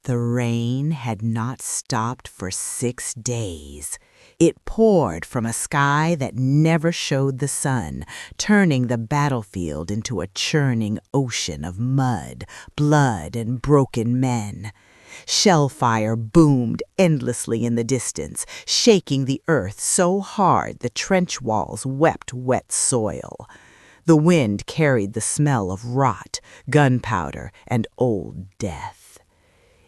The rain had not stopped for 6 days. It poured from a sky that never showed the sun, turning the battlefield into a churning ocean of mud, blood, and broken men. Shellfire boomed endlessly in the distance, shaking the earth so hard the trench walls wept wet soil. The wind carried the smell of rot, gunpowder, and old death.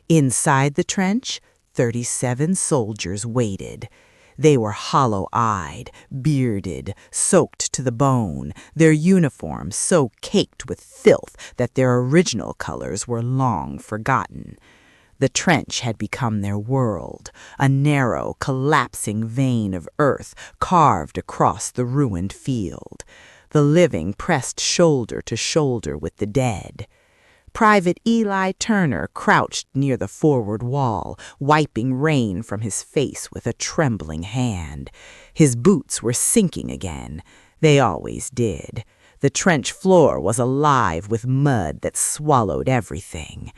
Inside the trench, 37 soldiers waited. They were hollow-eyed, bearded, soaked to the bone, their uniforms so caked with filth that their original colors were long forgotten. The trench had become their world, a narrow, collapsing vein of earth carved across the ruined field. The living pressed shoulder to shoulder with the dead. Private Eli Turner crouched near the forward wall, wiping rain from his face with a trembling hand. His boots were sinking again. They always did. The trench floor was alive with mud that swallowed everything.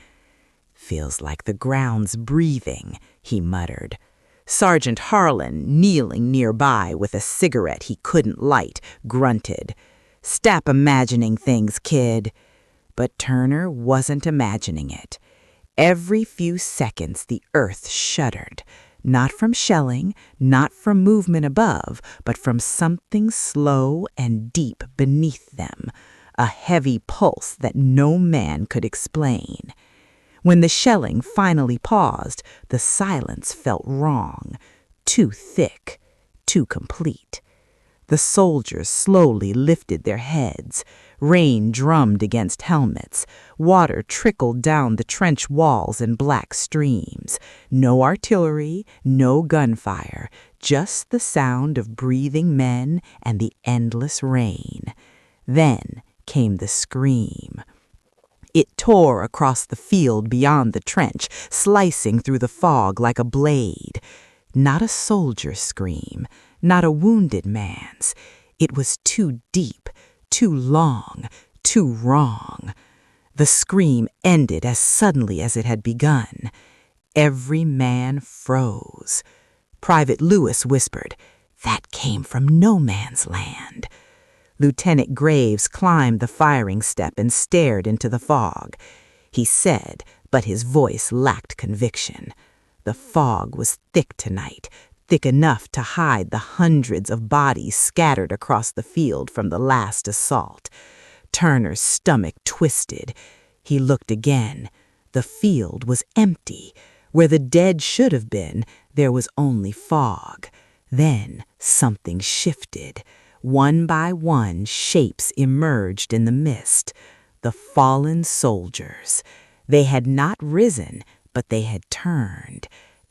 "Feels like the ground's breathing," he muttered. Sergeant Harlan, kneeling nearby with a cigarette he couldn't light, grunted, "Stop imagining things, kid." But Turner wasn't imagining it. Every few seconds the earth shuddered, not from shelling, not from movement above, but from something slow and deep beneath them, a heavy pulse that no man could explain. When the shelling finally paused, the silence felt wrong, too thick, too complete. The soldiers slowly lifted their heads. Rain drummed against helmets. Water trickled down the trench walls in black streams. No artillery, no gunfire, just the sound of breathing men and the endless rain. Then came the scream. It tore across the field beyond the trench, slicing through the fog like a blade. Not a soldier's scream, not a wounded man's. It was too deep, too long, too wrong. The scream ended as suddenly as it had begun. Every man froze. Private Lewis whispered, "That came from no man's land." Lieutenant Graves climbed the firing step and stared into the fog. He said, but his voice lacked conviction. The fog was thick tonight, thick enough to hide the hundreds of bodies scattered across the field from the last assault. Turner's stomach twisted. He looked again. The field was empty. Where the dead should have been, there was only fog. Then something shifted. One by one, shapes emerged in the mist. The fallen soldiers. They had not risen, but they had turned.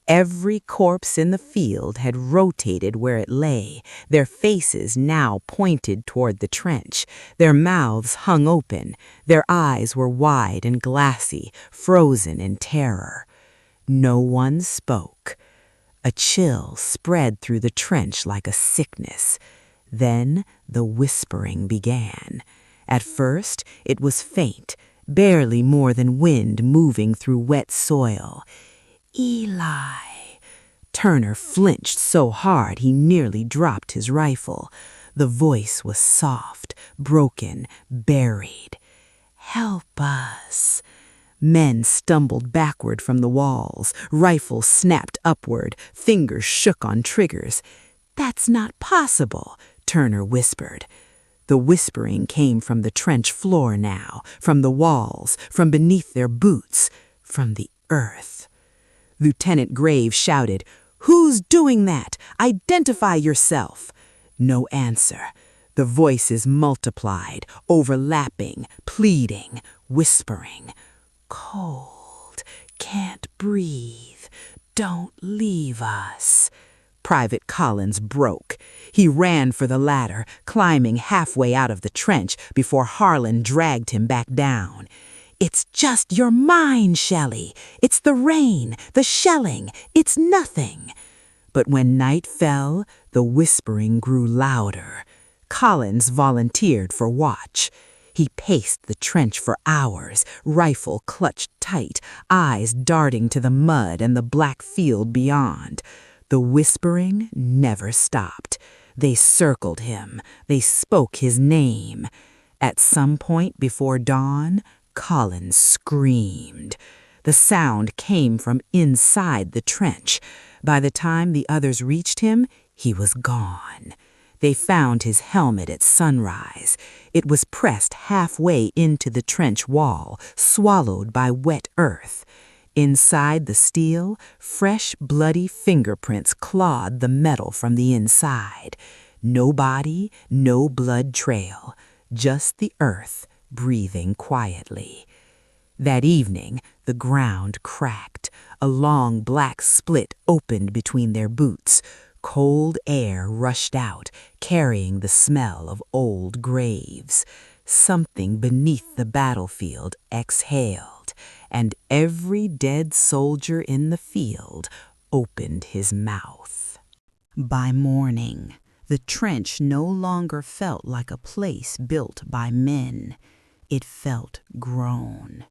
Every corpse in the field had rotated where it lay, their faces now pointed toward the trench. Their mouths hung open. Their eyes were wide and glassy, frozen in terror. No one spoke. A chill spread through the trench like a sickness. Then the whispering began. At first, it was faint, barely more than wind moving through wet soil. "Eli." Turner flinched so hard he nearly dropped his rifle. The voice was soft, broken, buried. "Help us." Men stumbled backward from the walls. Rifles snapped upward. Fingers shook on triggers. "That's not possible," Turner whispered. The whispering came from the trench floor now, from the walls, from beneath their boots, from the earth. Lieutenant Graves shouted, "Who's doing that? Identify yourself." No answer. The voices multiplied, overlapping, pleading, whispering. "Cold, can't breathe, don't leave us." Private Collins broke. He ran for the ladder, climbing halfway out of the trench before Harlan dragged him back down. "It's just your mind, Shelley. It's the rain, the shelling. It's nothing." But when night fell, the whispering grew louder. Collins volunteered for watch. He paced the trench for hours, rifle clutched tight, eyes darting to the mud and the black field beyond. The whispering never stopped. They circled him. They spoke his name. At some point before dawn, Collins screamed. The sound came from inside the trench. By the time the others reached him, he was gone. They found his helmet at sunrise. It was pressed halfway into the trench wall, swallowed by wet earth. Inside the steel, fresh, bloody fingerprints clawed the metal from the inside. No body, no blood trail, just the earth breathing quietly. That evening, the ground cracked. A long black split opened between their boots. Cold air rushed out, carrying the smell of old graves. Something beneath the battlefield exhaled, and every dead soldier in the field opened his mouth. By morning, the trench no longer felt like a place built by men. It felt grown.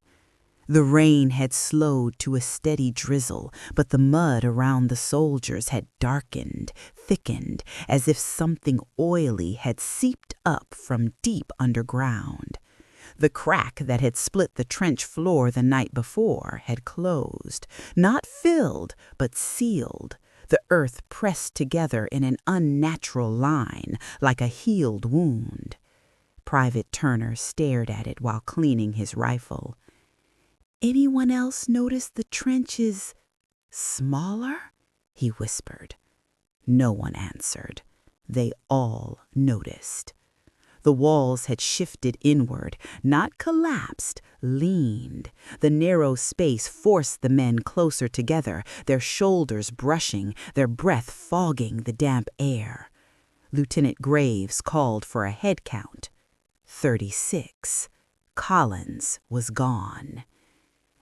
The rain had slowed to a steady drizzle, but the mud around the soldiers had darkened, thickened, as if something oily had seeped up from deep underground. The crack that had split the trench floor the night before had closed, not filled, but sealed. The earth pressed together in an unnatural line, like a healed wound. Private Turner stared at it while cleaning his rifle. "Anyone else notice the trench is smaller?" he whispered. No one answered. They all noticed. The walls had shifted inward, not collapsed, leaned. The narrow space forced the men closer together, their shoulders brushing, their breath fogging the damp air. Lieutenant Graves called for a head count. 36. Collins was gone.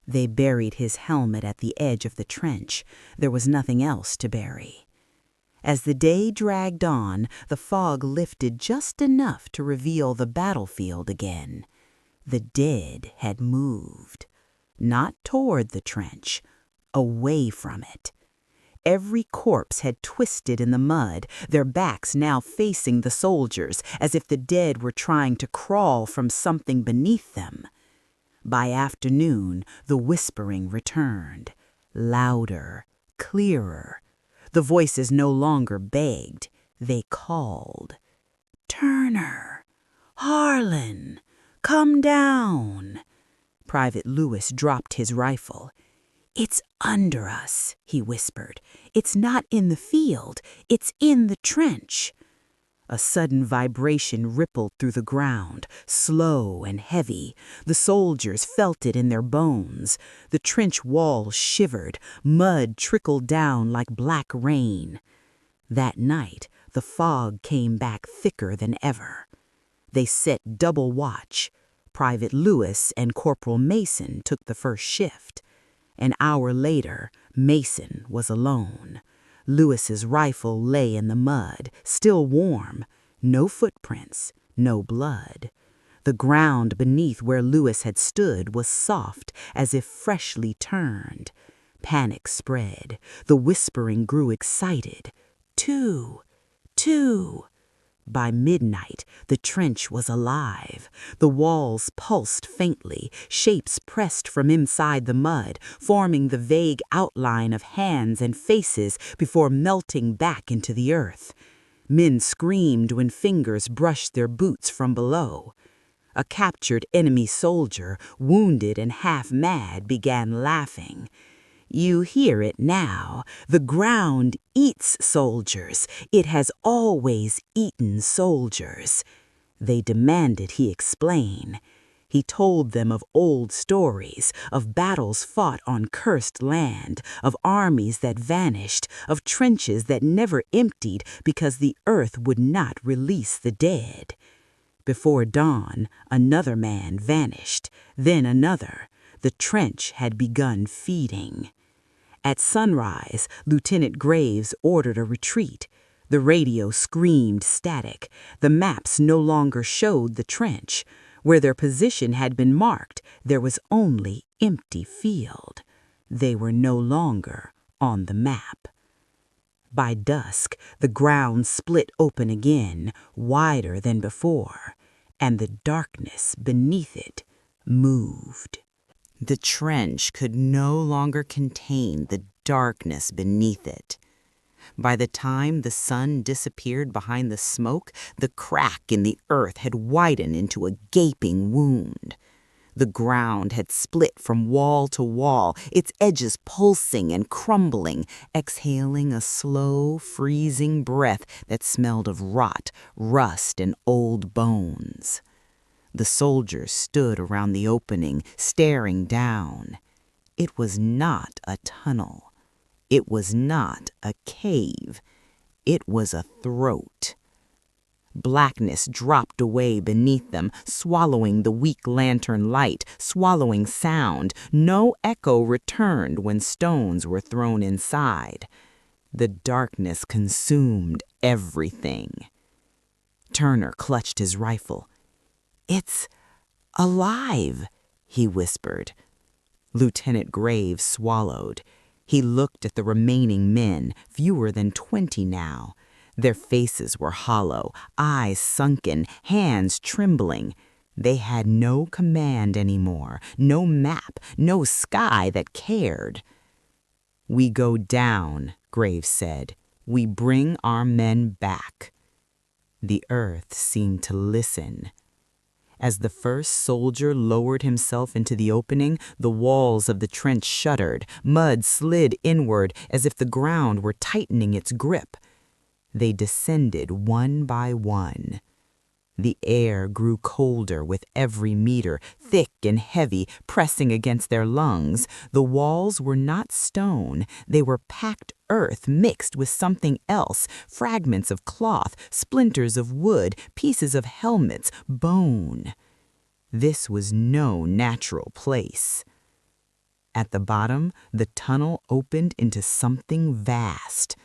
They buried his helmet at the edge of the trench. There was nothing else to bury. As the day dragged on, the fog lifted just enough to reveal the battlefield again. The dead had moved. Not toward the trench, away from it. Every corpse had twisted in the mud, their backs now facing the soldiers, as if the dead were trying to crawl from something beneath them. By afternoon, the whispering returned, louder, clearer. The voices no longer begged, they called. "Turner! Harlan! Come down!" Private Lewis dropped his rifle. "It's under us," he whispered. "It's not in the field, it's in the trench." A sudden vibration rippled through the ground, slow and heavy. The soldiers felt it in their bones. The trench walls shivered, mud trickled down like black rain. That night, the fog came back thicker than ever. They set double watch. Private Lewis and Corporal Mason took the first shift. An hour later, Mason was alone. Lewis's rifle lay in the mud, still warm. No footprints, no blood. The ground beneath where Lewis had stood was soft, as if freshly turned. Panic spread. The whispering grew excited. "Two! Two!" By midnight, the trench was alive. The walls pulsed faintly, shapes pressed from inside the mud, forming the vague outline of hands and faces before melting back into the earth. Men screamed when fingers brushed their boots from below. A captured enemy soldier, wounded and half-mad, began laughing. You hear it now. The ground eats soldiers. It has always eaten soldiers. They demanded he explain. He told them of old stories, of battles fought on cursed land, of armies that vanished, of trenches that never emptied because the earth would not release the dead. Before dawn, another man vanished, then another. The trench had begun feeding. At sunrise, Lieutenant Graves ordered a retreat. The radio screamed static. The maps no longer showed the trench. Where their position had been marked, there was only empty field. They were no longer on the map. By dusk, the ground split open again, wider than before, and the darkness beneath it moved. The trench could no longer contain the darkness beneath it. By the time the sun disappeared behind the smoke, the crack in the earth had widened into a gaping wound. The ground had split from wall to wall, its edges pulsing and crumbling, exhaling a slow, freezing breath that smelled of rot, rust, and old bones. The soldiers stood around the opening, staring down. It was not a tunnel. It was not a cave. It was a throat. Blackness dropped away beneath them, swallowing the weak lantern light, swallowing sound. No echo returned when stones were thrown inside. The darkness consumed everything. Turner clutched his rifle. "It's alive," he whispered. Lieutenant Graves swallowed. He looked at the remaining men, fewer than 20 now. Their faces were hollow, eyes sunken, hands trembling. They had no command anymore, no map, no sky that cared. "We go down," Graves said. "We bring our men back." The earth seemed to listen. As the first soldier lowered himself into the opening, the walls of the trench shuddered, mud slid inward as if the ground were tightening its grip. They descended one by one. The air grew colder with every meter, thick and heavy, pressing against their lungs. The walls were not stone. They were packed earth mixed with something else, fragments of cloth, splinters of wood, pieces of helmets, bone. This was no natural place. At the bottom, the tunnel opened into something vast.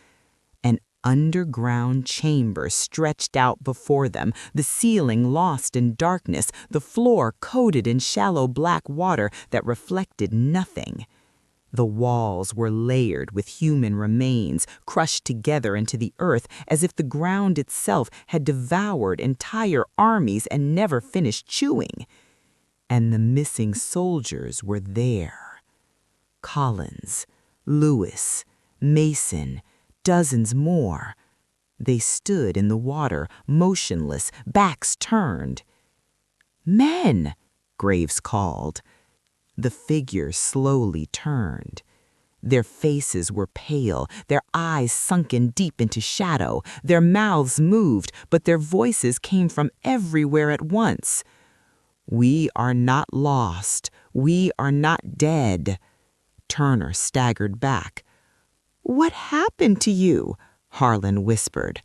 An underground chamber stretched out before them, the ceiling lost in darkness, the floor coated in shallow black water that reflected nothing. The walls were layered with human remains, crushed together into the earth as if the ground itself had devoured entire armies and never finished chewing. And the missing soldiers were there. Collins, Lewis, Mason, dozens more. They stood in the water, motionless, backs turned. "Men!" Graves called. The figures slowly turned. Their faces were pale, their eyes sunken deep into shadow. Their mouths moved, but their voices came from everywhere at once. "We are not lost. We are not dead." Turner staggered back. "What happened to you?" Harlan whispered.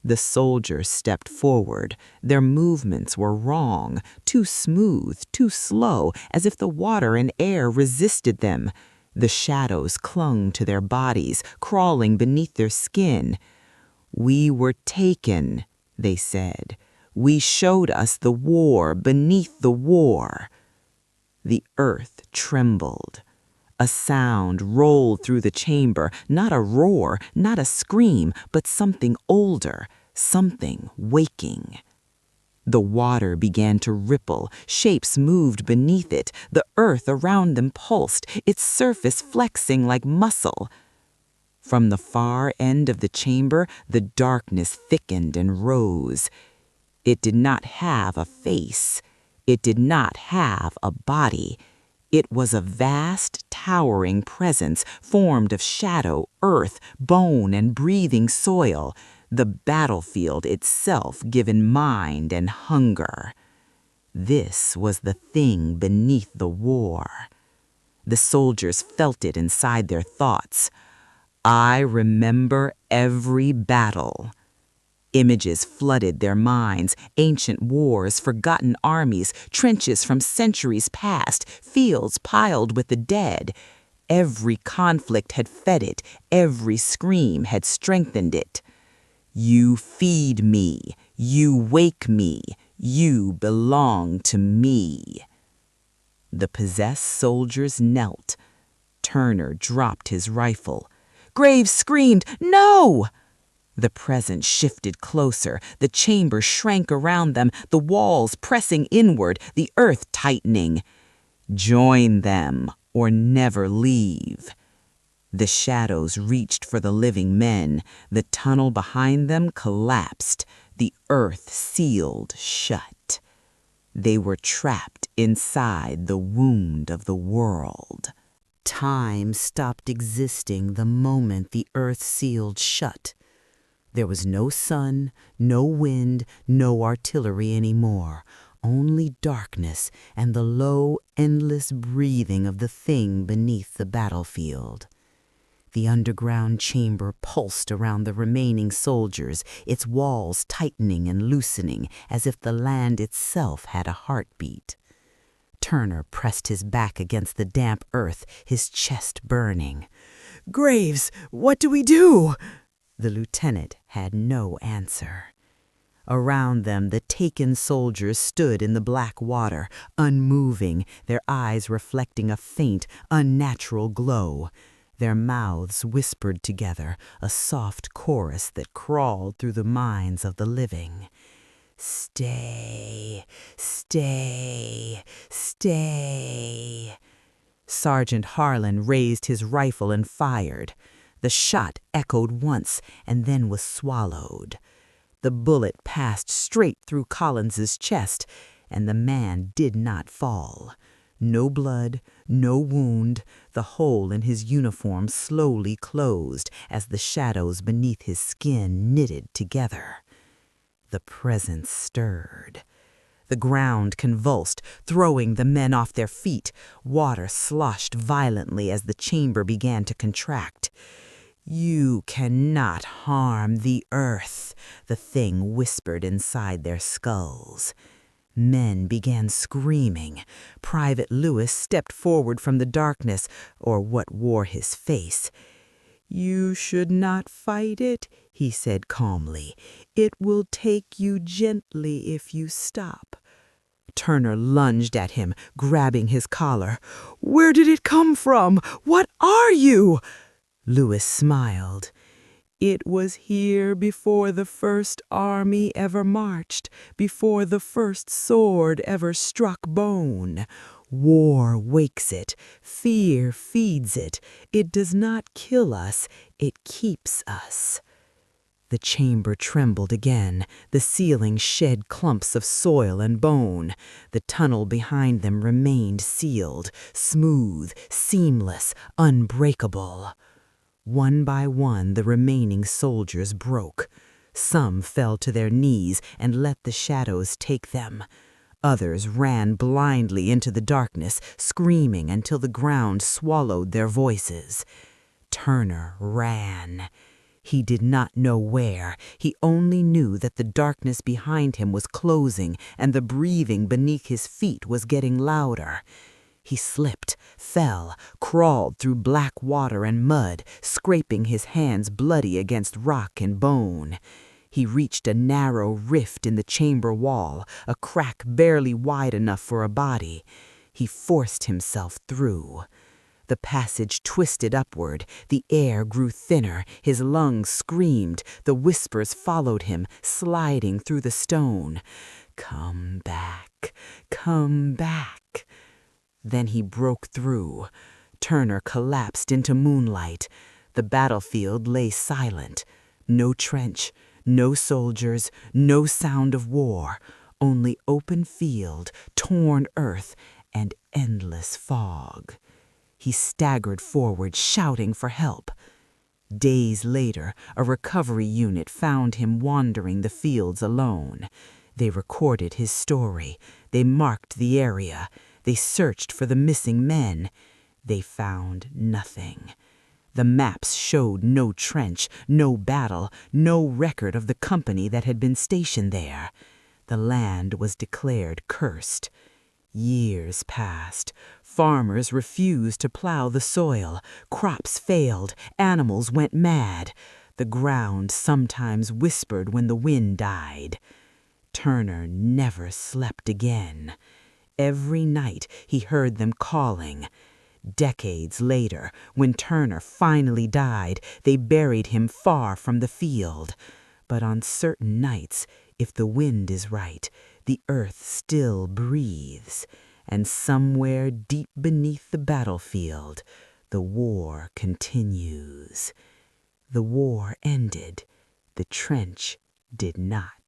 The soldiers stepped forward. Their movements were wrong, too smooth, too slow, as if the water and air resisted them. The shadows clung to their bodies, crawling beneath their skin. "We were taken," they said. "We showed us the war beneath the war." The earth trembled. A sound rolled through the chamber, not a roar, not a scream, but something older, something waking. The water began to ripple, shapes moved beneath it, the earth around them pulsed, its surface flexing like muscle. From the far end of the chamber, the darkness thickened and rose. It did not have a face. It did not have a body. It was a vast, towering presence formed of shadow, earth, bone, and breathing soil, the battlefield itself given mind and hunger. This was the thing beneath the war. The soldiers felt it inside their thoughts. "I remember every battle." Images flooded their minds, ancient wars, forgotten armies, trenches from centuries past, fields piled with the dead. Every conflict had fed it, every scream had strengthened it. "You feed me, you wake me, You belong to me." The possessed soldiers knelt. Turner dropped his rifle. Graves screamed, "No!" The presence shifted closer. The chamber shrank around them, the walls pressing inward, the earth tightening. Join them or never leave. The shadows reached for the living men. The tunnel behind them collapsed. The earth sealed shut. They were trapped inside the wound of the world. Time stopped existing the moment the earth sealed shut. There was no sun, no wind, no artillery anymore. Only darkness and the low, endless breathing of the thing beneath the battlefield. The underground chamber pulsed around the remaining soldiers, its walls tightening and loosening as if the land itself had a heartbeat. Turner pressed his back against the damp earth, his chest burning. "Graves, what do we do?" The lieutenant had no answer. Around them, the taken soldiers stood in the black water, unmoving, their eyes reflecting a faint, unnatural glow. Their mouths whispered together, a soft chorus that crawled through the minds of the living. "Stay, stay, stay." Sergeant Harlan raised his rifle and fired. The shot echoed once and then was swallowed. The bullet passed straight through Collins's chest, and the man did not fall. No blood, no wound, the hole in his uniform slowly closed as the shadows beneath his skin knitted together. The presence stirred. The ground convulsed, throwing the men off their feet. Water sloshed violently as the chamber began to contract. "You cannot harm the earth," the thing whispered inside their skulls. Men began screaming. Private Lewis stepped forward from the darkness, or what wore his face. "You should not fight it," he said calmly. "It will take you gently if you stop." Turner lunged at him, grabbing his collar. "Where did it come from? What are you?" Lewis smiled. "It was here before the first army ever marched, before the first sword ever struck bone. War wakes it, fear feeds it. It does not kill us, it keeps us." The chamber trembled again. The ceiling shed clumps of soil and bone. The tunnel behind them remained sealed, smooth, seamless, unbreakable. One by one, the remaining soldiers broke. Some fell to their knees and let the shadows take them. Others ran blindly into the darkness, screaming until the ground swallowed their voices. Turner ran. He did not know where. He only knew that the darkness behind him was closing and the breathing beneath his feet was getting louder. He slipped, fell, crawled through black water and mud, scraping his hands bloody against rock and bone. He reached a narrow rift in the chamber wall, a crack barely wide enough for a body. He forced himself through. The passage twisted upward. The air grew thinner. His lungs screamed. The whispers followed him, sliding through the stone. "Come back, come back." Then he broke through. Turner collapsed into moonlight. The battlefield lay silent. No trench, no soldiers, no sound of war. Only open field, torn earth, and endless fog. He staggered forward, shouting for help. Days later, a recovery unit found him wandering the fields alone. They recorded his story. They marked the area. They searched for the missing men. They found nothing. The maps showed no trench, no battle, no record of the company that had been stationed there. The land was declared cursed. Years passed. Farmers refused to plow the soil. Crops failed. Animals went mad. The ground sometimes whispered when the wind died. Turner never slept again. Every night he heard them calling. Decades later, when Turner finally died, they buried him far from the field. But on certain nights, if the wind is right, the earth still breathes, and somewhere deep beneath the battlefield, the war continues. The war ended. The trench did not.